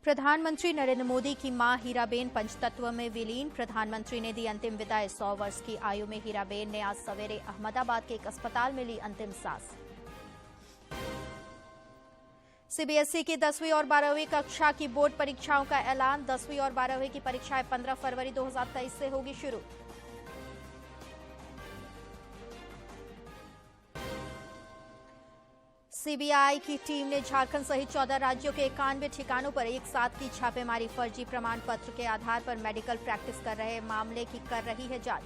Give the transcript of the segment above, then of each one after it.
प्रधानमंत्री नरेंद्र मोदी की मां हीराबेन पंचतत्व में विलीन। प्रधानमंत्री ने दी अंतिम विदाई। 100 वर्ष की आयु में हीराबेन ने आज सवेरे अहमदाबाद के एक अस्पताल में ली अंतिम सांस। सीबीएसई की 10वीं और 12वीं कक्षा की बोर्ड परीक्षाओं का ऐलान। 10वीं और 12वीं की परीक्षाएं 15 फरवरी 2023 से होगी शुरू। सीबीआई की टीम ने झारखंड सहित 14 राज्यों के 91 ठिकानों पर एक साथ की छापेमारी। फर्जी प्रमाण पत्र के आधार पर मेडिकल प्रैक्टिस कर रहे मामले की कर रही है जांच।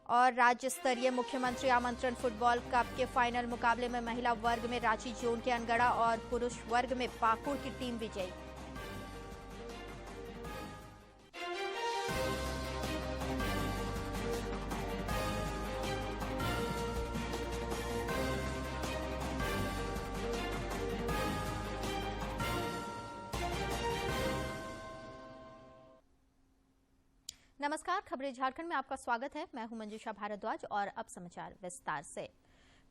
और राज्य स्तरीय मुख्यमंत्री आमंत्रण फुटबॉल कप के फाइनल मुकाबले में महिला वर्ग में रांची जोन के अनगढ़ा और पुरुष वर्ग में पाकुड़ की टीम विजयी। नमस्कार, खबरें झारखंड में आपका स्वागत है। मैं हूं मंजूषा भारद्वाज और अब समाचार विस्तार से।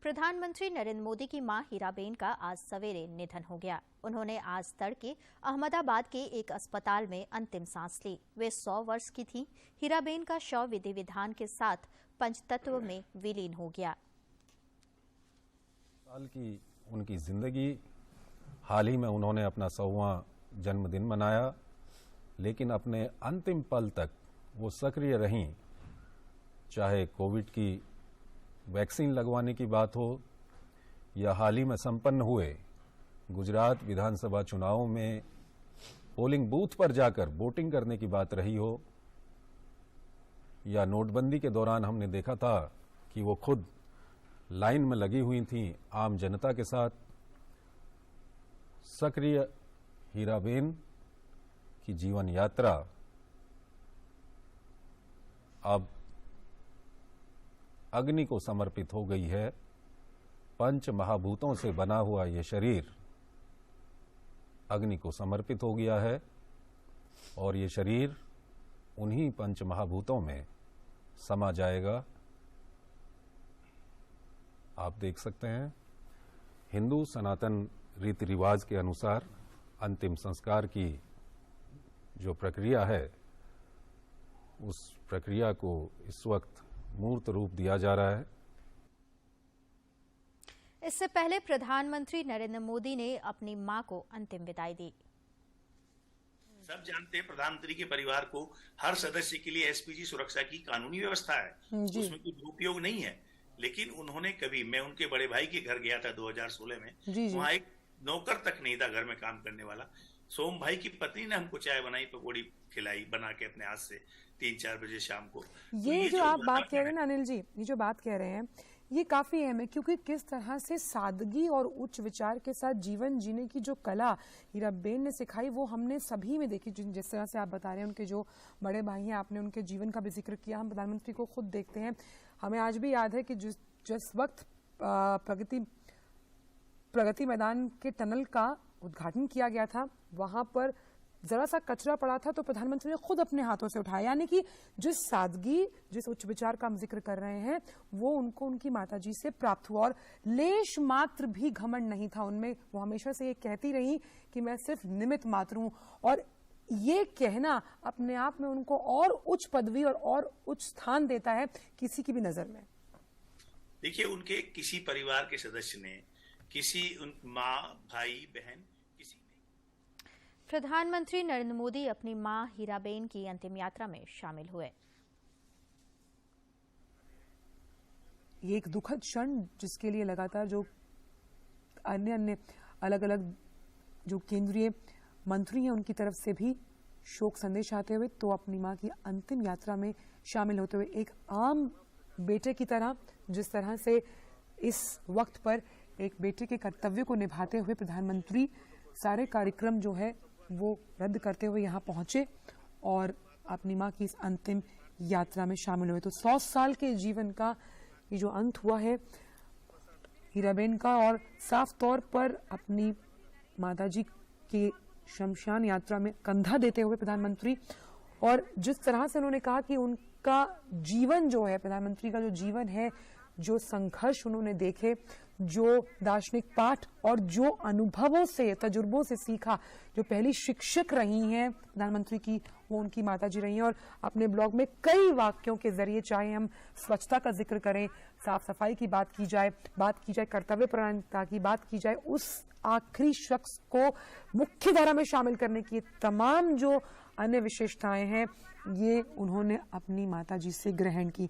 प्रधानमंत्री नरेंद्र मोदी की मां हीराबेन का आज सवेरे निधन हो गया। उन्होंने आज तड़के अहमदाबाद के एक अस्पताल में अंतिम सांस ली। वे 100 वर्ष की थीं। हीराबेन का शव विधि विधान के साथ पंचतत्व में विलीन हो गया। साल की उनकी जिंदगी, हाल ही में उन्होंने अपना 100वां जन्मदिन मनाया, लेकिन अपने अंतिम पल तक वो सक्रिय रहीं। चाहे कोविड की वैक्सीन लगवाने की बात हो या हाल ही में संपन्न हुए गुजरात विधानसभा चुनावों में पोलिंग बूथ पर जाकर वोटिंग करने की बात रही हो, या नोटबंदी के दौरान हमने देखा था कि वो खुद लाइन में लगी हुई थीं आम जनता के साथ। सक्रिय हीराबेन की जीवन यात्रा अब अग्नि को समर्पित हो गई है। पंच महाभूतों से बना हुआ ये शरीर अग्नि को समर्पित हो गया है और ये शरीर उन्हीं पंच महाभूतों में समा जाएगा। आप देख सकते हैं, हिंदू सनातन रीति रिवाज के अनुसार अंतिम संस्कार की जो प्रक्रिया है, उस प्रक्रिया को इस वक्त मूर्त रूप दिया जा रहा है। इससे पहले प्रधानमंत्री नरेंद्र मोदी ने अपनी मां को अंतिम विदाई दी। सब जानते हैं, प्रधानमंत्री के परिवार को हर सदस्य के लिए एसपीजी सुरक्षा की कानूनी व्यवस्था है, उसमें कोई दुरुपयोग नहीं है। लेकिन उन्होंने कभी, मैं उनके बड़े भाई के घर गया था 2016 में, वहां एक नौकर तक नहीं था घर में काम करने वाला। सोम भाई की पत्नी ने हमको चाय बनाई, पकौड़ी खिलाई बना के अपने हाथ से 3-4 बजे शाम को। ये जो आप बात कह रहे हैं ना अनिल जी, ये जो बात कह रहे हैं ये काफी अहम है, क्योंकि किस तरह से सादगी और उच्च विचार के साथ जीवन जीने की जो कला हीराबेन ने सिखाई वो हमने सभी में देखी। जिस तरह से आप बता रहे हैं, उनके जो बड़े भाई हैं, आपने उनके जीवन का भी जिक्र किया। हम प्रधानमंत्री को खुद देखते हैं, हमें आज भी याद है कि जिस वक्त प्रगति मैदान के टनल का उद्घाटन किया गया था, वहां पर जरा सा कचरा पड़ा था तो प्रधानमंत्री ने खुद अपने हाथों से उठाया। यानी कि जिस सादगी, जिस उच्च विचार का हम जिक्र कर रहे हैं, वो उनको उनकी माताजी से प्राप्त हुआ और लेश मात्र भी घमंड नहीं था उनमें। वो हमेशा से ये कहती रही कि मैं सिर्फ निमित्त मात्र हूं, और ये कहना अपने आप में उनको और उच्च पदवी और उच्च स्थान देता है किसी की भी नजर में। देखिए, उनके किसी परिवार के सदस्य ने, किसी माँ, भाई, बहन, किसी ने। प्रधानमंत्री नरेंद्र मोदी अपनी मां हीराबेन की अंतिम यात्रा में शामिल हुए। ये एक दुखद क्षण, जिसके लिए लगातार जो अन्य अलग अलग जो केंद्रीय मंत्री हैं उनकी तरफ से भी शोक संदेश आते हुए, तो अपनी मां की अंतिम यात्रा में शामिल होते हुए एक आम बेटे की तरह, जिस तरह से इस वक्त पर एक बेटे के कर्तव्य को निभाते हुए प्रधानमंत्री सारे कार्यक्रम जो है वो रद्द करते हुए यहाँ पहुंचे और अपनी मां की इस अंतिम यात्रा में शामिल हुए। तो 100 साल के जीवन का ये जो अंत हुआ है हीराबेन का, और साफ तौर पर अपनी माताजी की शमशान यात्रा में कंधा देते हुए प्रधानमंत्री, और जिस तरह से उन्होंने कहा कि उनका जीवन जो है, प्रधानमंत्री का जो जीवन है, जो संघर्ष उन्होंने देखे, जो दार्शनिक पाठ और जो अनुभवों से, तजुर्बों से सीखा, जो पहली शिक्षक रही हैं प्रधानमंत्री की, वो उनकी माताजी रही हैं। और अपने ब्लॉग में कई वाक्यों के जरिए, चाहे हम स्वच्छता का जिक्र करें, साफ सफाई की बात की जाए कर्तव्य परायणता की बात की जाए, उस आखिरी शख्स को मुख्य धारा में शामिल करने की तमाम जो अन्य विशेषताएं हैं, ये उन्होंने अपनी माताजी से ग्रहण की।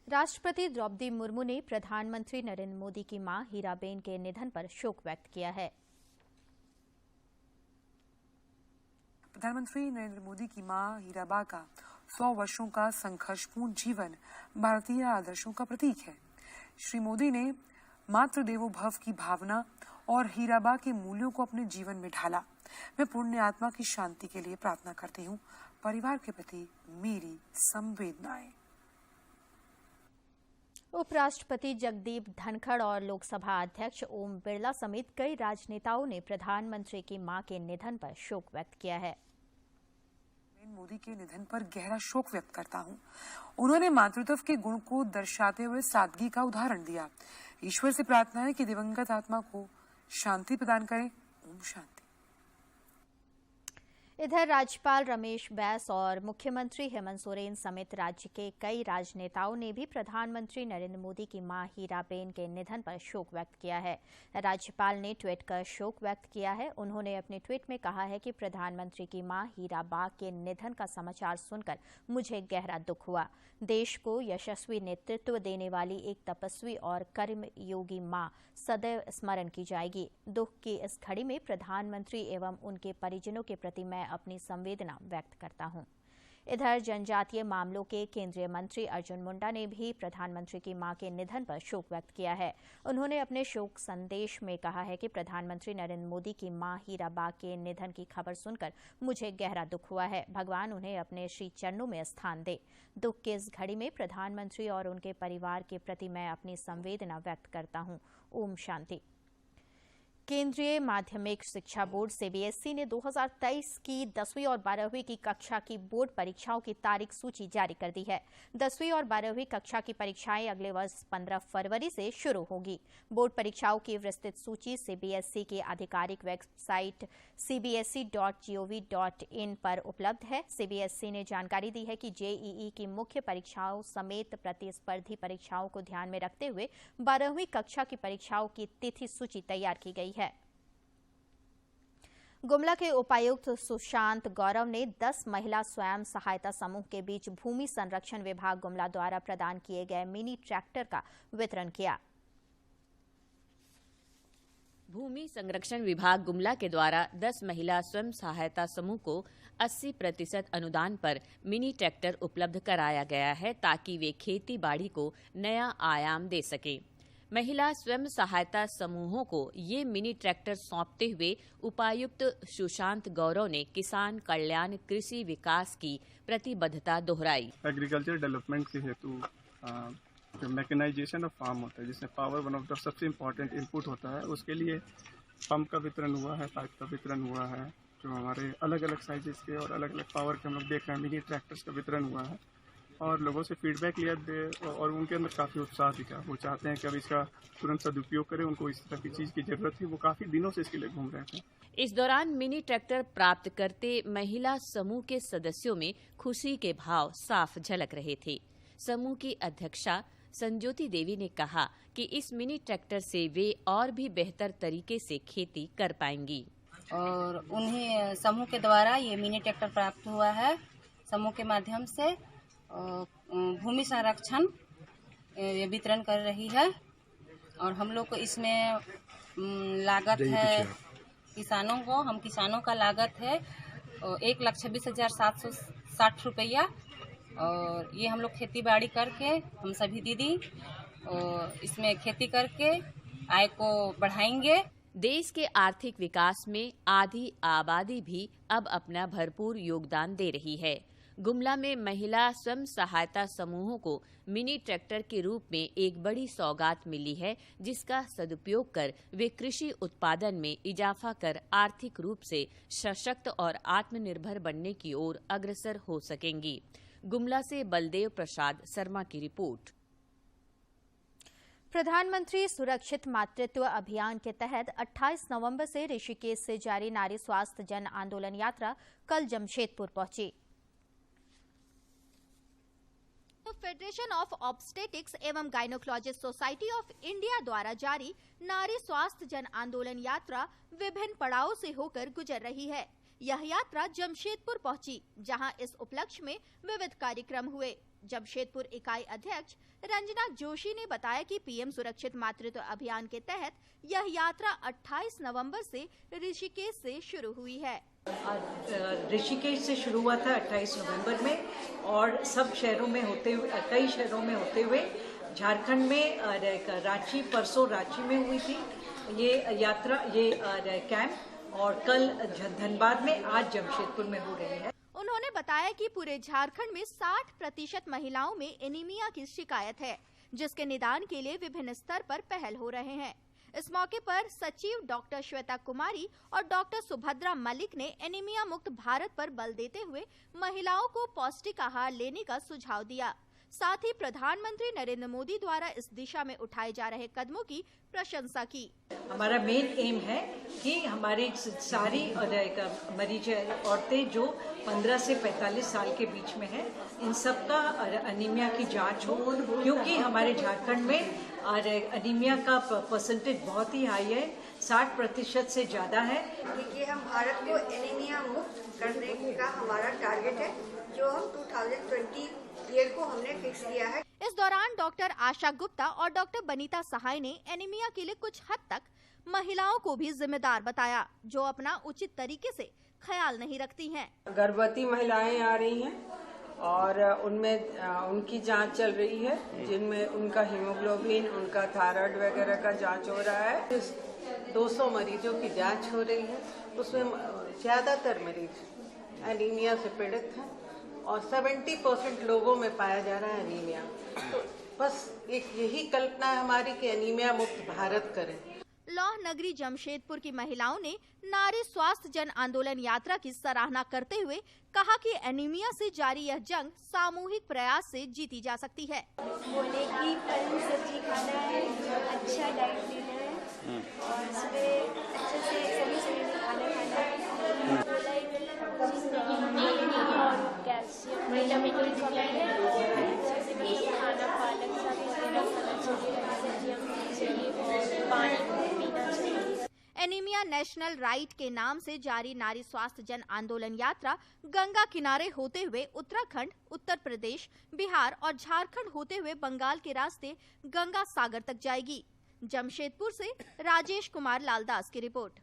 राष्ट्रपति द्रौपदी मुर्मू ने प्रधानमंत्री नरेंद्र मोदी की मां हीराबेन के निधन पर शोक व्यक्त किया है। प्रधानमंत्री नरेंद्र मोदी की मां हीराबा का 100 वर्षों का संघर्षपूर्ण जीवन भारतीय आदर्शों का प्रतीक है। श्री मोदी ने मातृ देवो भव की भावना और हीराबा के मूल्यों को अपने जीवन में ढाला। मैं पुण्य आत्मा की शांति के लिए प्रार्थना करती हूँ। परिवार के प्रति मेरी संवेदनाएं। उपराष्ट्रपति जगदीप धनखड़ और लोकसभा अध्यक्ष ओम बिरला समेत कई राजनेताओं ने प्रधानमंत्री की मां के निधन पर शोक व्यक्त किया है। मोदी के निधन पर गहरा शोक व्यक्त करता हूं। उन्होंने मातृत्व के गुण को दर्शाते हुए सादगी का उदाहरण दिया। ईश्वर से प्रार्थना है कि दिवंगत आत्मा को शांति प्रदान करें। ओम शांति। इधर राज्यपाल रमेश बैस और मुख्यमंत्री हेमंत सोरेन समेत राज्य के कई राजनेताओं ने भी प्रधानमंत्री नरेंद्र मोदी की मां हीराबेन के निधन पर शोक व्यक्त किया है। राज्यपाल ने ट्वीट कर शोक व्यक्त किया है। उन्होंने अपने ट्वीट में कहा है कि प्रधानमंत्री की मां हीराबा के निधन का समाचार सुनकर मुझे गहरा दुख हुआ। देश को यशस्वी नेतृत्व देने वाली एक तपस्वी और कर्मयोगी मां सदैव स्मरण की जाएगी। दुख की इस घड़ी में प्रधानमंत्री एवं उनके परिजनों के प्रति मैं अपनी संवेदना व्यक्त करता हूं। इधर जनजातीय मामलों के केंद्रीय मंत्री अर्जुन मुंडा ने भी प्रधानमंत्री की मां के निधन पर शोक व्यक्त किया है। उन्होंने अपने शोक संदेश में कहा है कि प्रधानमंत्री नरेंद्र मोदी की मां हीराबा के निधन की खबर सुनकर मुझे गहरा दुख हुआ है। भगवान उन्हें अपने श्री चरणों में स्थान दे। दुख की इस घड़ी में प्रधानमंत्री और उनके परिवार के प्रति मैं अपनी संवेदना व्यक्त करता हूं। ओम शांति। केंद्रीय माध्यमिक शिक्षा बोर्ड सीबीएसई ने 2023 की 10वीं और 12वीं की कक्षा की बोर्ड परीक्षाओं की तारीख सूची जारी कर दी है। 10वीं और 12वीं कक्षा की परीक्षाएं अगले वर्ष 15 फरवरी से शुरू होगी। बोर्ड परीक्षाओं की विस्तृत सूची सीबीएसई की आधिकारिक वेबसाइट cbse.gov.in पर उपलब्ध है। सीबीएसई ने जानकारी दी है कि जेईई की मुख्य परीक्षाओं समेत प्रतिस्पर्धी परीक्षाओं को ध्यान में रखते हुए 12वीं कक्षा की परीक्षाओं की तिथि सूची तैयार की गई है। गुमला के उपायुक्त सुशांत गौरव ने 10 महिला स्वयं सहायता समूह के बीच भूमि संरक्षण विभाग गुमला द्वारा प्रदान किए गए मिनी ट्रैक्टर का वितरण किया। भूमि संरक्षण विभाग गुमला के द्वारा 10 महिला स्वयं सहायता समूह को 80% अनुदान पर मिनी ट्रैक्टर उपलब्ध कराया गया है ताकि वे खेती बाड़ी को नया आयाम दे सके। महिला स्वयं सहायता समूहों को ये मिनी ट्रैक्टर सौंपते हुए उपायुक्त सुशांत गौरव ने किसान कल्याण कृषि विकास की प्रतिबद्धता दोहराई। एग्रीकल्चर डेवलपमेंट के हेतु जो मैकेनाइजेशन ऑफ फार्म होता है, जिसमें पावर वन ऑफ द सबसे इम्पोर्टेंट इनपुट होता है, उसके लिए पंप का वितरण हुआ है, पाइप का वितरण हुआ है, जो हमारे अलग अलग साइजेस के और अलग अलग पावर के हम लोग देख रहे हैं, मिनी ट्रैक्टर्स का वितरण हुआ है और लोगों से फीडबैक लिया और उनके अंदर काफ़ी उत्साह दिखा। वो चाहते हैं कि अब इसका तुरंत सदुपयोग करें, उनको इस तरह की चीज़ की जरूरत थी, वो काफ़ी दिनों से इसके लिए घूम रहे थे। इस दौरान मिनी ट्रैक्टर प्राप्त करते महिला समूह के सदस्यों में खुशी के भाव साफ झलक रहे थे। समूह की अध्यक्षा संजोती देवी ने कहा कि इस मिनी ट्रैक्टर से वे और भी बेहतर तरीके से खेती कर पाएंगी। और उन्हें समूह के द्वारा ये मिनी ट्रैक्टर प्राप्त हुआ है। समूह के माध्यम से भूमि संरक्षण वितरण कर रही है और हम लोग को इसमें लागत है किसानों का लागत है 1,26,760 रुपया। और ये हम लोग खेती बाड़ी करके हम सभी दीदी और इसमें खेती करके आय को बढ़ाएंगे। देश के आर्थिक विकास में आधी आबादी भी अब अपना भरपूर योगदान दे रही है। गुमला में महिला स्वयं सहायता समूहों को मिनी ट्रैक्टर के रूप में एक बड़ी सौगात मिली है, जिसका सदुपयोग कर वे कृषि उत्पादन में इजाफा कर आर्थिक रूप से सशक्त और आत्मनिर्भर बनने की ओर अग्रसर हो सकेंगी। गुमला से बलदेव प्रसाद शर्मा की रिपोर्ट। प्रधानमंत्री सुरक्षित मातृत्व अभियान के तहत 28 नवंबर से ऋषिकेश से जारी नारी स्वास्थ्य जन आंदोलन यात्रा कल जमशेदपुर पहुंची। फेडरेशन ऑफ ऑब्स्टेटिक्स एवं गायनोकोलॉजिस्ट सोसाइटी ऑफ इंडिया द्वारा जारी नारी स्वास्थ्य जन आंदोलन यात्रा विभिन्न पड़ावों से होकर गुजर रही है। यह यात्रा जमशेदपुर पहुंची, जहां इस उपलक्ष्य में विविध कार्यक्रम हुए। जमशेदपुर इकाई अध्यक्ष रंजना जोशी ने बताया कि पीएम सुरक्षित मातृत्व अभियान के तहत यह यात्रा 28 नवंबर से ऋषिकेश से शुरू हुई है। ऋषिकेश से शुरू हुआ था 28 नवंबर में और सब शहरों में होते हुए, कई शहरों में होते हुए झारखंड में रांची, परसों रांची में हुई थी ये यात्रा, ये कैंप, और कल धनबाद में, आज जमशेदपुर में हो रही है। उन्होंने बताया कि पूरे झारखंड में 60% महिलाओं में एनीमिया की शिकायत है, जिसके निदान के लिए विभिन्न स्तर पर पहल हो रहे हैं। इस मौके पर सचिव डॉक्टर श्वेता कुमारी और डॉक्टर सुभद्रा मलिक ने एनीमिया मुक्त भारत पर बल देते हुए महिलाओं को पौष्टिक आहार लेने का सुझाव दिया। साथ ही प्रधानमंत्री नरेंद्र मोदी द्वारा इस दिशा में उठाए जा रहे कदमों की प्रशंसा की। हमारा मेन एम है कि हमारी सारी मरीज औरतें जो 15 से 45 साल के बीच में हैं, इन सबका एनीमिया की जांच हो, क्योंकि हमारे झारखंड में एनीमिया का परसेंटेज बहुत ही हाई है, 60% से ज्यादा है। देखिए, हम भारत को एनीमिया मुक्त करने का हमारा टारगेट है, जो हम 2020 ईयर को हमने फिक्स किया है। इस दौरान डॉक्टर आशा गुप्ता और डॉक्टर बनीता सहाय ने एनीमिया के लिए कुछ हद तक महिलाओं को भी जिम्मेदार बताया, जो अपना उचित तरीके से ख्याल नहीं रखती हैं। गर्भवती महिलाएं आ रही हैं और उनमें उनकी जांच चल रही है, जिनमें उनका हीमोग्लोबिन, उनका थायराइड वगैरह का जांच हो रहा है। 200 मरीजों की जांच हो रही है, उसमें ज्यादातर मरीज एनीमिया से पीड़ित हैं और 70% लोगों में पाया जा रहा है एनीमिया। तो बस एक यही कल्पना है हमारी कि एनीमिया मुक्त भारत करें। लौह नगरी जमशेदपुर की महिलाओं ने नारी स्वास्थ्य जन आंदोलन यात्रा की सराहना करते हुए कहा कि एनीमिया से जारी यह जंग सामूहिक प्रयास से जीती जा सकती है। बोले कि फल सब्जी खाना है, अच्छा डाइट लेना है और सुबह अच्छे से सही खाना खाना है, और कैल्शियम विटामिन की कमी है, अच्छे से मतलब खाना पालक सभी खाना चाहिए, सब्जियाँ खानी चाहिए और पानी पीना चाहिए। एनीमिया नेशनल राइट के नाम से जारी नारी स्वास्थ्य जन आंदोलन यात्रा गंगा किनारे होते हुए उत्तराखंड, उत्तर प्रदेश, बिहार और झारखंड होते हुए बंगाल के रास्ते गंगा सागर तक जाएगी। जमशेदपुर से राजेश कुमार लालदास की रिपोर्ट।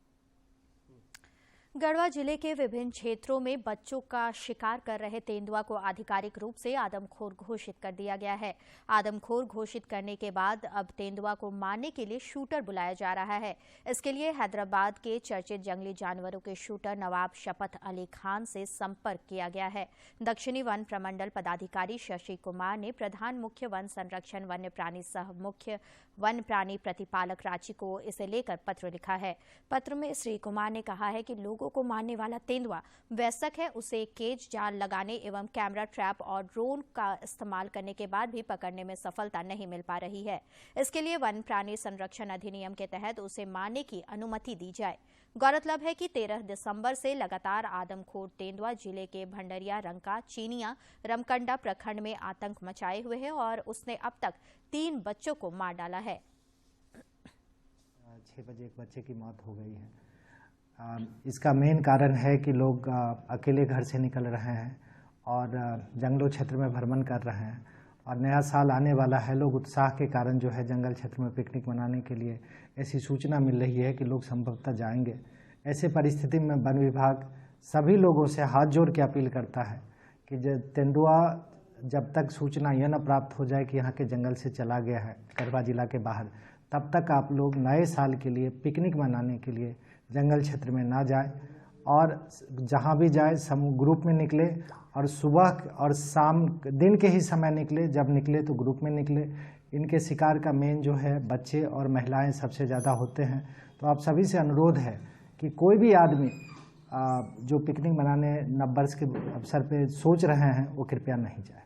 गढ़वा जिले के विभिन्न क्षेत्रों में बच्चों का शिकार कर रहे तेंदुआ को आधिकारिक रूप से आदमखोर घोषित कर दिया गया है। आदमखोर घोषित करने के बाद अब तेंदुआ को मारने के लिए शूटर बुलाया जा रहा है। इसके लिए हैदराबाद के चर्चित जंगली जानवरों के शूटर नवाब शफत अली खान से संपर्क किया गया है। दक्षिणी वन प्रमंडल पदाधिकारी शशि कुमार ने प्रधान मुख्य वन संरक्षण वन्य प्राणी सह मुख्य वन प्राणी प्रतिपालक रांची को इसे लेकर पत्र लिखा है। पत्र में श्री कुमार ने कहा है कि लोगों को मारने वाला तेंदुआ वयस्क है, उसे केज जाल लगाने एवं कैमरा ट्रैप और ड्रोन का इस्तेमाल करने के बाद भी पकड़ने में सफलता नहीं मिल पा रही है। इसके लिए वन प्राणी संरक्षण अधिनियम के तहत उसे मारने की अनुमति दी जाए। गौरतलब है कि 13 दिसंबर से लगातार आदमखोर तेंदुआ जिले के भंडरिया, रंका, चीनिया, रमकंडा प्रखंड में आतंक मचाए हुए है और उसने अब तक 3 बच्चों को मार डाला है। 6 बजे एक बच्चे की मौत हो गई है। इसका मेन कारण है कि लोग अकेले घर से निकल रहे हैं और जंगलों क्षेत्र में भ्रमण कर रहे हैं और नया साल आने वाला है। लोग उत्साह के कारण जो है जंगल क्षेत्र में पिकनिक मनाने के लिए ऐसी सूचना मिल रही है कि लोग संभवतः जाएंगे। ऐसे परिस्थिति में वन विभाग सभी लोगों से हाथ जोड़ के अपील करता है कि तेंदुआ जब तक सूचना यह न प्राप्त हो जाए कि यहाँ के जंगल से चला गया है गढ़वा जिला के बाहर, तब तक आप लोग नए साल के लिए पिकनिक मनाने के लिए जंगल क्षेत्र में ना जाए और जहाँ भी जाए समूह ग्रुप में निकले और सुबह और शाम दिन के ही समय निकले। जब निकले तो ग्रुप में निकले। इनके शिकार का मेन जो है बच्चे और महिलाएं सबसे ज़्यादा होते हैं। तो आप सभी से अनुरोध है कि कोई भी आदमी जो पिकनिक मनाने नववर्ष के अवसर पे सोच रहे हैं वो कृपया नहीं जाए।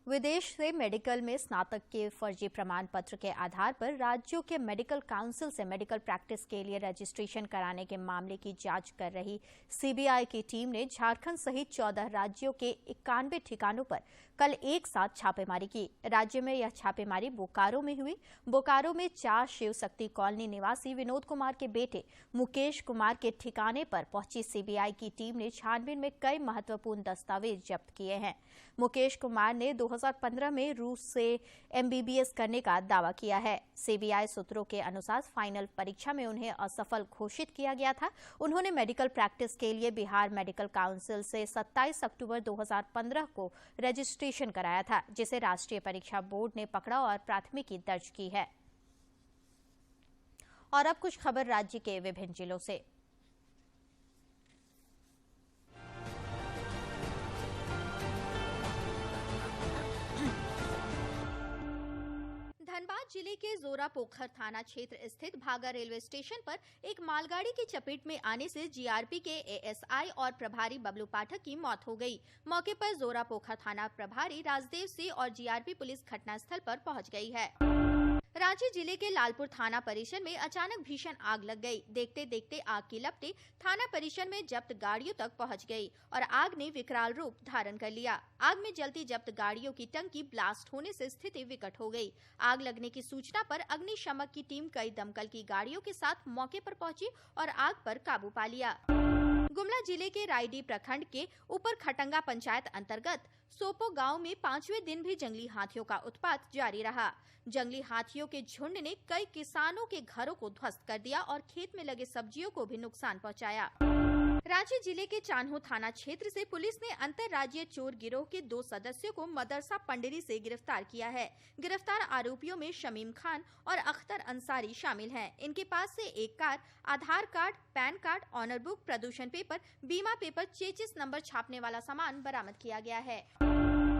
विदेश से मेडिकल में स्नातक के फर्जी प्रमाण पत्र के आधार पर राज्यों के मेडिकल काउंसिल से मेडिकल प्रैक्टिस के लिए रजिस्ट्रेशन कराने के मामले की जांच कर रही सीबीआई की टीम ने झारखंड सहित 14 राज्यों के 91 ठिकानों पर कल एक साथ छापेमारी की। राज्य में यह छापेमारी बोकारो में हुई। बोकारो में 4 शिव शक्ति कॉलोनी निवासी विनोद कुमार के बेटे मुकेश कुमार के ठिकाने पर पहुंची सीबीआई की टीम ने छानबीन में कई महत्वपूर्ण दस्तावेज जब्त किए हैं। मुकेश कुमार ने 2015 में रूस से एमबीबीएस करने का दावा किया है। सीबीआई सूत्रों के अनुसार फाइनल परीक्षा में उन्हें असफल घोषित किया गया था। उन्होंने मेडिकल प्रैक्टिस के लिए बिहार मेडिकल काउंसिल से 27 अक्टूबर 2015 को रजिस्ट्रेशन कराया था, जिसे राष्ट्रीय परीक्षा बोर्ड ने पकड़ा और प्राथमिकी दर्ज की है। और अब कुछ खबर राज्य के विभिन्न जिलों से। धनबाद जिले के जोरापोखर थाना क्षेत्र स्थित भागा रेलवे स्टेशन पर एक मालगाड़ी की चपेट में आने से जीआरपी के एएसआई और प्रभारी बबलू पाठक की मौत हो गई। मौके पर जोरापोखर थाना प्रभारी राजदेव सिंह और जीआरपी पुलिस घटनास्थल पर पहुंच गई है। रांची जिले के लालपुर थाना परिसर में अचानक भीषण आग लग गई। देखते देखते आग की लपटें थाना परिसर में जब्त गाड़ियों तक पहुंच गई और आग ने विकराल रूप धारण कर लिया। आग में जलती जब्त गाड़ियों की टंकी ब्लास्ट होने से स्थिति विकट हो गई। आग लगने की सूचना पर अग्निशमक की टीम कई दमकल की गाड़ियों के साथ मौके पर पहुंची और आग पर काबू पा लिया। गुमला जिले के रायडी प्रखंड के ऊपर खटंगा पंचायत अंतर्गत सोपो गांव में 5वें दिन भी जंगली हाथियों का उत्पात जारी रहा। जंगली हाथियों के झुंड ने कई किसानों के घरों को ध्वस्त कर दिया और खेत में लगे सब्जियों को भी नुकसान पहुंचाया। रांची जिले के चान्हो थाना क्षेत्र से पुलिस ने अंतर्राज्यीय चोर गिरोह के 2 सदस्यों को मदरसा पंडरी से गिरफ्तार किया है। गिरफ्तार आरोपियों में शमीम खान और अख्तर अंसारी शामिल हैं। इनके पास से एक car, Aadhaar card, pan card, owner book, प्रदूषण पेपर, बीमा पेपर, चेचिस नंबर छापने वाला सामान बरामद किया गया है।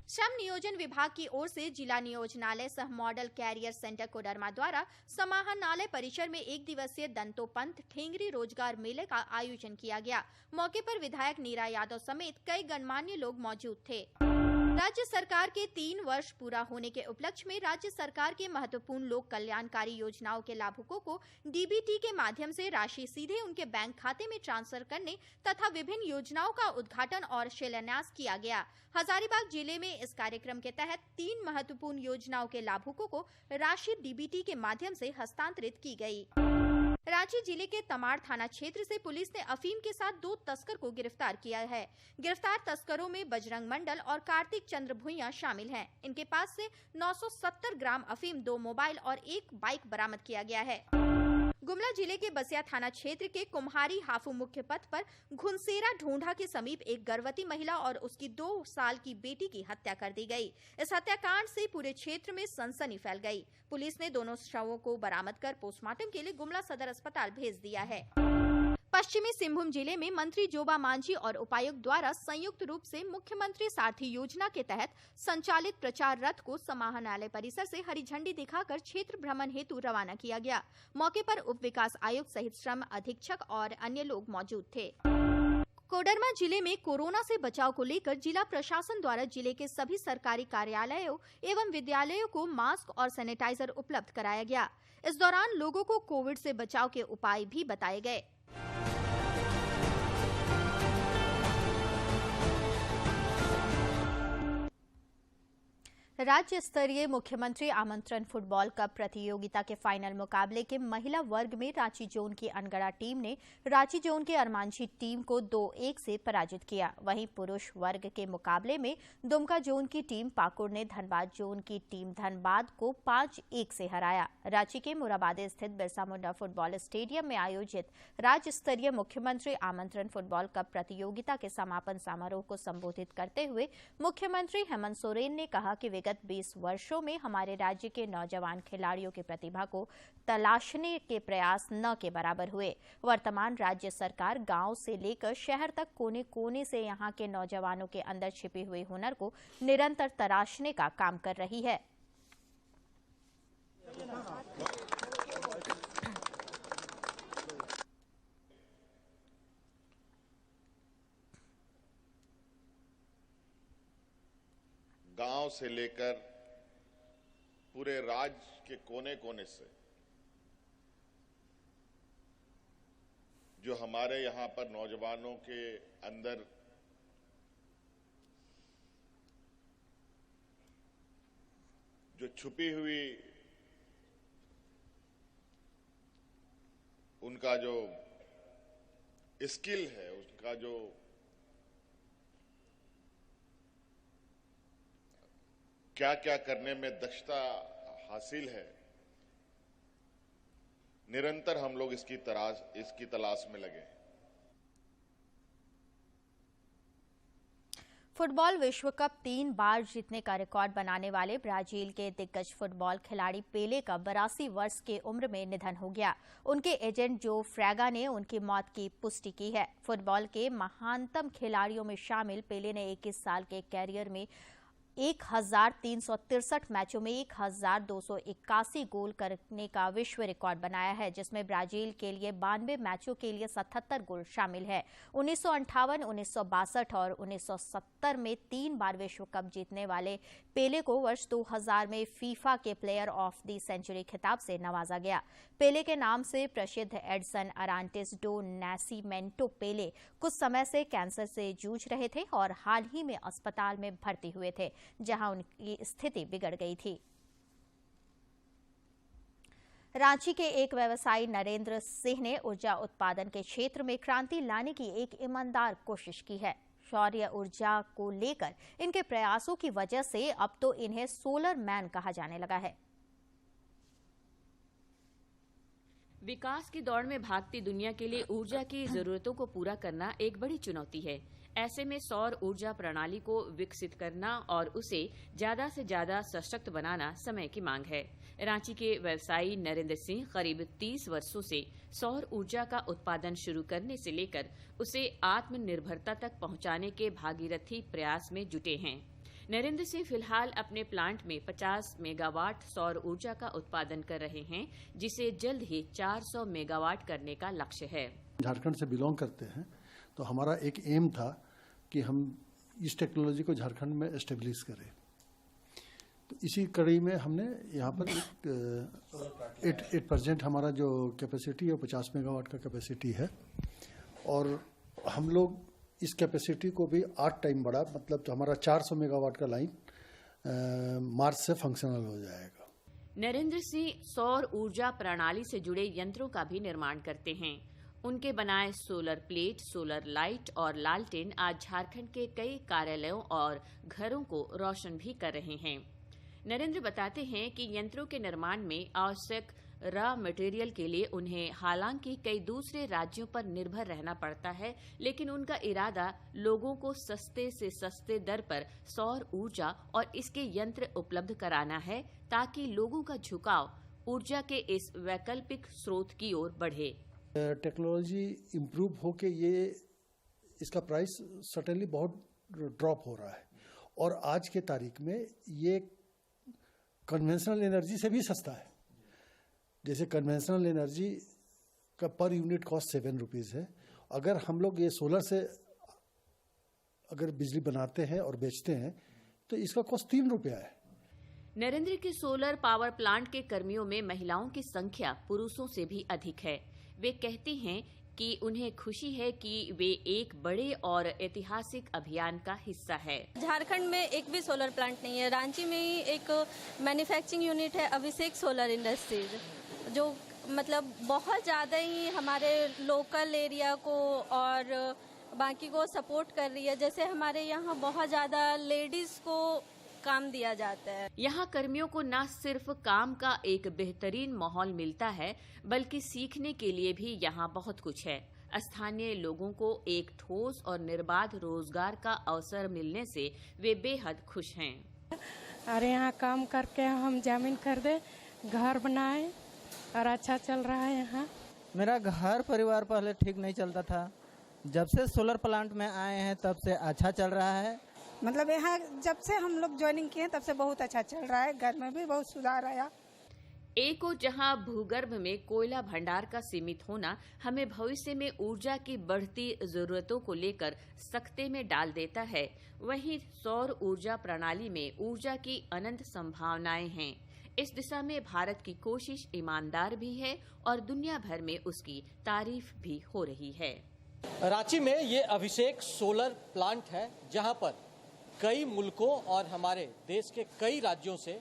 श्रम नियोजन विभाग की ओर से जिला नियोजनालय सह मॉडल कैरियर सेंटर कोडरमा द्वारा समाहरणालय परिसर में 1 दिवसीय दंतोपंत ठेंगरी रोजगार मेले का आयोजन किया गया। मौके पर विधायक नीरा यादव समेत कई गणमान्य लोग मौजूद थे। राज्य सरकार के 3 वर्ष पूरा होने के उपलक्ष्य में राज्य सरकार के महत्वपूर्ण लोक कल्याणकारी योजनाओं के लाभुकों को डीबीटी के माध्यम से राशि सीधे उनके बैंक खाते में ट्रांसफर करने तथा विभिन्न योजनाओं का उद्घाटन और शिलान्यास किया गया। हजारीबाग जिले में इस कार्यक्रम के तहत 3 महत्वपूर्ण योजनाओं के लाभुकों को राशि डीबीटी के माध्यम से हस्तांतरित की गई। रांची जिले के तमाड़ थाना क्षेत्र से पुलिस ने अफीम के साथ 2 तस्कर को गिरफ्तार किया है। गिरफ्तार तस्करों में बजरंग मंडल और कार्तिक चंद्र भुइयां शामिल हैं। इनके पास से 970 ग्राम अफीम, 2 मोबाइल और 1 बाइक बरामद किया गया है। गुमला जिले के बसिया थाना क्षेत्र के कुम्हारी हाफू मुख्य पथ पर घुनसेरा ढूंढा के समीप एक गर्भवती महिला और उसकी 2 साल की बेटी की हत्या कर दी गई। इस हत्याकांड से पूरे क्षेत्र में सनसनी फैल गई। पुलिस ने दोनों शवों को बरामद कर पोस्टमार्टम के लिए गुमला सदर अस्पताल भेज दिया है। पश्चिमी सिंहभूम जिले में मंत्री जोबा मांझी और उपायुक्त द्वारा संयुक्त रूप से मुख्यमंत्री सारथी योजना के तहत संचालित प्रचार रथ को समाहरणालय परिसर से हरी झंडी दिखाकर क्षेत्र भ्रमण हेतु रवाना किया गया। मौके पर उप विकास आयुक्त सहित श्रम अधीक्षक और अन्य लोग मौजूद थे। कोडरमा जिले में कोरोना से बचाव को लेकर जिला प्रशासन द्वारा जिले के सभी सरकारी कार्यालयों एवं विद्यालयों को मास्क और सैनिटाइजर उपलब्ध कराया गया। इस दौरान लोगों को कोविड से बचाव के उपाय भी बताए गए। राज्य स्तरीय मुख्यमंत्री आमंत्रण फुटबॉल कप प्रतियोगिता के फाइनल मुकाबले के महिला वर्ग में रांची जोन की अनगढ़ा टीम ने रांची जोन के अरमांझी टीम को 2-1 से पराजित किया। वहीं पुरुष वर्ग के मुकाबले में दुमका जोन की टीम पाकुड़ ने धनबाद जोन की टीम धनबाद को 5-1 से हराया। रांची के मुराबादी स्थित बिरसा मुंडा फुटबॉल स्टेडियम में आयोजित राज्य स्तरीय मुख्यमंत्री आमंत्रण फुटबॉल कप प्रतियोगिता के समापन समारोह को संबोधित करते हुए मुख्यमंत्री हेमंत सोरेन ने कहा कि विगत 20 वर्षों में हमारे राज्य के नौजवान खिलाड़ियों की प्रतिभा को तलाशने के प्रयास न के बराबर हुए। वर्तमान राज्य सरकार गांव से लेकर शहर तक कोने कोने से यहां के नौजवानों के अंदर छिपे हुए हुनर को निरंतर तराशने का काम कर रही है। गांव से लेकर पूरे राज्य के कोने कोने से जो हमारे यहां पर नौजवानों के अंदर जो छुपी हुई उनका जो स्किल है, उनका जो क्या क्या करने में दक्षता हासिल है, निरंतर हम लोग इसकी तलाश में लगे हैं। फुटबॉल विश्व कप 3 बार जीतने का रिकॉर्ड बनाने वाले ब्राजील के दिग्गज फुटबॉल खिलाड़ी पेले का 82 वर्ष की उम्र में निधन हो गया। उनके एजेंट जो फ्रैगा ने उनकी मौत की पुष्टि की है। फुटबॉल के महानतम खिलाड़ियों में शामिल पेले ने 21 साल के कैरियर में 1363 मैचों में 1281 गोल करने का विश्व रिकॉर्ड बनाया है, जिसमें ब्राजील के लिए 92 मैचों के लिए 77 गोल शामिल है। 1958, 1962 और 1970 में 3 बार विश्व कप जीतने वाले पेले को वर्ष 2000 में फीफा के प्लेयर ऑफ द सेंचुरी खिताब से नवाजा गया। पेले के नाम से प्रसिद्ध एडसन अरांटिस डो नैसिमेंटो पेले कुछ समय से कैंसर से जूझ रहे थे और हाल ही में अस्पताल में भर्ती हुए थे, जहां उनकी स्थिति बिगड़ गई थी। रांची के एक व्यवसायी नरेंद्र सिंह ने ऊर्जा उत्पादन के क्षेत्र में क्रांति लाने की एक ईमानदार कोशिश की है। सौर ऊर्जा को लेकर इनके प्रयासों की वजह से अब तो इन्हें सोलर मैन कहा जाने लगा है। विकास की दौड़ में भागती दुनिया के लिए ऊर्जा की जरूरतों को पूरा करना एक बड़ी चुनौती है। ऐसे में सौर ऊर्जा प्रणाली को विकसित करना और उसे ज्यादा से ज्यादा सशक्त बनाना समय की मांग है। रांची के व्यवसायी नरेंद्र सिंह करीब 30 वर्षों से सौर ऊर्जा का उत्पादन शुरू करने से लेकर उसे आत्मनिर्भरता तक पहुंचाने के भागीरथी प्रयास में जुटे हैं। नरेंद्र सिंह फिलहाल अपने प्लांट में 50 मेगावाट सौर ऊर्जा का उत्पादन कर रहे हैं, जिसे जल्द ही 400 मेगावाट करने का लक्ष्य है। झारखंड से बिलोंग करते हैं, तो हमारा एक एम था कि हम इस टेक्नोलॉजी को झारखंड में एस्टेब्लिश करें। तो इसी कड़ी में हमने यहाँ पर 8% हमारा जो कैपेसिटी है 50 मेगावाट का कैपेसिटी है, और हम लोग इस कैपेसिटी को भी 8 टाइम बढ़ा, मतलब तो हमारा 400 मेगावाट का लाइन मार्च से फंक्शनल हो जाएगा। नरेंद्र सिंह सौर ऊर्जा प्रणाली से जुड़े यंत्रों का भी निर्माण करते हैं। उनके बनाए सोलर प्लेट, सोलर लाइट और लालटेन आज झारखंड के कई कार्यालयों और घरों को रोशन भी कर रहे हैं। नरेंद्र बताते हैं कि यंत्रों के निर्माण में आवश्यक रॉ मटेरियल के लिए उन्हें हालांकि कई दूसरे राज्यों पर निर्भर रहना पड़ता है, लेकिन उनका इरादा लोगों को सस्ते से सस्ते दर पर सौर ऊर्जा और इसके यंत्र उपलब्ध कराना है, ताकि लोगों का झुकाव ऊर्जा के इस वैकल्पिक स्रोत की ओर बढ़े। टेक्नोलॉजी इम्प्रूव होके ये इसका प्राइस सर्टेनली बहुत ड्रॉप हो रहा है, और आज के तारीख में ये कन्वेंशनल एनर्जी से भी सस्ता है। जैसे कन्वेंशनल एनर्जी का पर यूनिट कॉस्ट 7 रुपीज़ है। अगर हम लोग ये सोलर से अगर बिजली बनाते हैं और बेचते हैं तो इसका कॉस्ट 3 रुपया है। नरेंद्र के सोलर पावर प्लांट के कर्मियों में महिलाओं की संख्या पुरुषों से भी अधिक है। वे कहती हैं कि उन्हें खुशी है कि वे एक बड़े और ऐतिहासिक अभियान का हिस्सा है। झारखंड में एक भी सोलर प्लांट नहीं है। रांची में ही एक मैन्युफैक्चरिंग यूनिट है, अभिषेक सोलर इंडस्ट्रीज, जो मतलब बहुत ज़्यादा ही हमारे लोकल एरिया को और बाकी को सपोर्ट कर रही है। जैसे हमारे यहाँ बहुत ज़्यादा लेडीज़ को काम दिया जाता है। यहाँ कर्मियों को न सिर्फ काम का एक बेहतरीन माहौल मिलता है, बल्कि सीखने के लिए भी यहाँ बहुत कुछ है। स्थानीय लोगों को एक ठोस और निर्बाध रोजगार का अवसर मिलने से वे बेहद खुश हैं। और यहाँ काम करके हम जमीन खरीदे, घर बनाए और अच्छा चल रहा है। यहाँ मेरा घर परिवार पहले ठीक नहीं चलता था, जब से सोलर प्लांट में आए हैं तब से अच्छा चल रहा है। मतलब यहाँ जब से हम लोग ज्वाइनिंग किए तब से बहुत अच्छा चल रहा है, घर में भी बहुत सुधार आया। एक ओर जहां भूगर्भ में कोयला भंडार का सीमित होना हमें भविष्य में ऊर्जा की बढ़ती जरूरतों को लेकर सख्ते में डाल देता है, वहीं सौर ऊर्जा प्रणाली में ऊर्जा की अनंत संभावनाएं हैं। इस दिशा में भारत की कोशिश ईमानदार भी है और दुनिया भर में उसकी तारीफ भी हो रही है। रांची में ये अभिषेक सोलर प्लांट है, जहां पर कई मुल्कों और हमारे देश के कई राज्यों से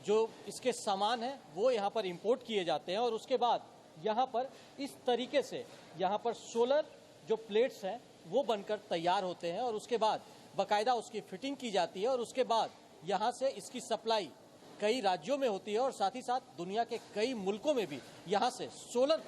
जो इसके सामान है वो यहाँ पर इंपोर्ट किए जाते हैं और उसके बाद यहाँ पर इस तरीके से यहाँ पर सोलर जो प्लेट्स हैं वो बनकर तैयार होते हैं और उसके बाद बाकायदा उसकी फिटिंग की जाती है और उसके बाद यहाँ से इसकी सप्लाई कई राज्यों में होती है और साथ ही साथ दुनिया के कई मुल्कों में भी यहाँ से सोलर